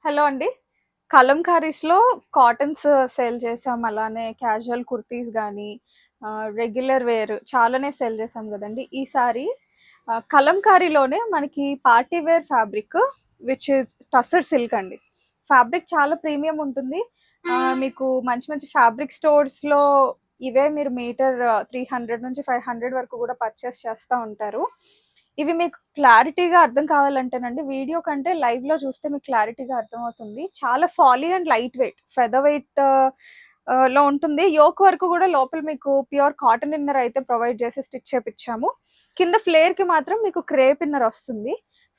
Hello అండి. కలంకారీస్‌లో cottons sale చేసాం. అలానే క్యాజువల్ కుర్తీస్ గానీ, రెగ్యులర్ వేర్ చాలానే సేల్ చేసాం గదండీ. ఈసారి కలంకారీలోనే మనకి party wear fabric which is tussar silk అండి. ఫ్యాబ్రిక్ చాలా ప్రీమియం ఉంటుంది. మీకు మంచి మంచి ఫ్యాబ్రిక్ స్టోర్స్‌లో ఇవే మీరు మీటర్ 300-500 వరకు గూడా పర్చేస్ చేస్తా ఉంటారు. ఇవి మీకు క్లారిటీగా అర్థం కావాలంటేనండి, వీడియో కంటే లైవ్‌లో చూస్తే మీకు క్లారిటీగా అర్థమవుతుంది. చాలా flowy and light weight, feather weight లో ఉంటుంది. యోక్ వరకు కూడా లోపల మీకు ప్యూర్ కాటన్ ఇన్నర్ అయితే ప్రొవైడ్ చేసి స్టిచ్ చేపిచ్చాము. కింద ఫ్లేర్‌కి మాత్రం మీకు క్రేప్ ఇన్నర్ వస్తుంది.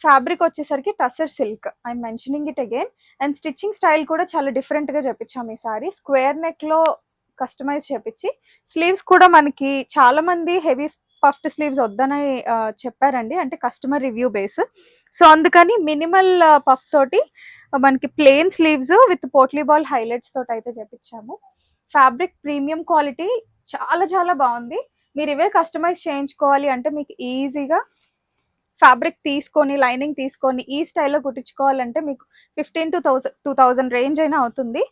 ఫ్యాబ్రిక్ వచ్చేసరికి tussar silk. I'm mentioning it again. And stitching style కూడా చాలా డిఫరెంట్‌గా చేపిచ్చాము ఈసారి. స్క్వేర్ నెక్‌లో కస్టమైజ్ చేపిచ్చి, స్లీవ్స్ కూడా మనకి చాలా మంది హెవీ పఫ్డ్ స్లీవ్స్ వద్దని చెప్పారండి. అంటే కస్టమర్ రివ్యూ బేస్. సో అందుకని మినిమల్ పఫ్ తోటి మనకి plain sleeves with potli ball highlights తోటి అయితే చేపించాము. ఫ్యాబ్రిక్ ప్రీమియం క్వాలిటీ, చాలా చాలా బాగుంది. మీరు ఇవే కస్టమైజ్ చేయించుకోవాలి అంటే మీకు ఈజీగా ఫ్యాబ్రిక్ తీసుకొని, లైనింగ్ తీసుకొని ఈ స్టైల్లో కుట్టించుకోవాలంటే మీకు 15,000-2000 రేంజ్ అయినా అవుతుంది.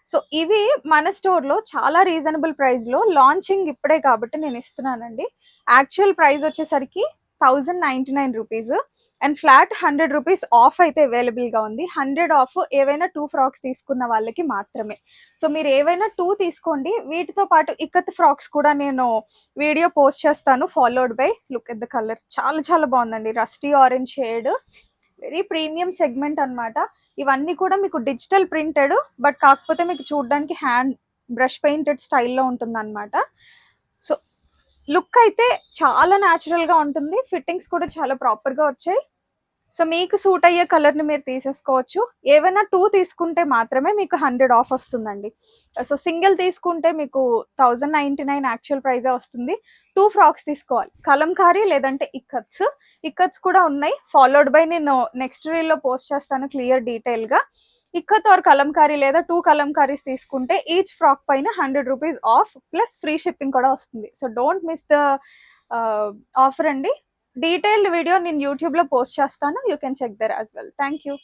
సో ఇవి మన స్టోర్లో చాలా రీజనబుల్ ప్రైస్లో, లాంచింగ్ ఇప్పుడే కాబట్టి నేను ఇస్తున్నానండి. యాక్చువల్ ప్రైస్ వచ్చేసరికి 1099 rupees and flat 100 rupees of అయితే అవైలబుల్గా ఉంది. 100 ఆఫ్ ఏవైనా 2 ఫ్రాక్స్ తీసుకున్న వాళ్ళకి మాత్రమే. సో మీరు ఏవైనా 2 తీసుకోండి. వీటితో పాటు ఇక్కత్ ఫ్రాక్స్ కూడా నేను వీడియో పోస్ట్ చేస్తాను, followed by. Look at the colour, చాలా చాలా బాగుందండి. Rusty orange shade, very premium segment అన్నమాట. ఇవన్నీ కూడా మీకు డిజిటల్ ప్రింటెడ్, బట్ కాకపోతే మీకు చూడడానికి హ్యాండ్ బ్రష్ పెయింటెడ్ స్టైల్లో ఉంటుంది అనమాట. సో లుక్ అయితే చాలా న్యాచురల్గా ఉంటుంది. ఫిట్టింగ్స్ కూడా చాలా ప్రాపర్గా వచ్చాయి. సో మీకు సూట్ అయ్యే కలర్ని మీరు తీసేసుకోవచ్చు. ఏవైనా 2 తీసుకుంటే మాత్రమే మీకు 100 ఆఫ్ వస్తుందండి. సో సింగిల్ తీసుకుంటే మీకు 1099 యాక్చువల్ ప్రైజే వస్తుంది. 2 ఫ్రాక్స్ తీసుకోవాలి. కలంకారీ లేదంటే ఇక్కత్స్. ఇక్కత్స్ కూడా ఉన్నాయి, ఫాలోడ్ బై నేను నెక్స్ట్ రీల్లో పోస్ట్ చేస్తాను క్లియర్ డీటెయిల్గా. ఇక్కత్ ఆర్ కలంకారీ లేదా 2 కలంకారీస్ తీసుకుంటే ఈచ్ ఫ్రాక్ పైన 100 rupees off plus free shipping కూడా వస్తుంది. So don't miss the offer అండి. డీటెయిల్డ్ వీడియో నేను యూట్యూబ్లో పోస్ట్ చేస్తాను. You can check there as well. Thank you.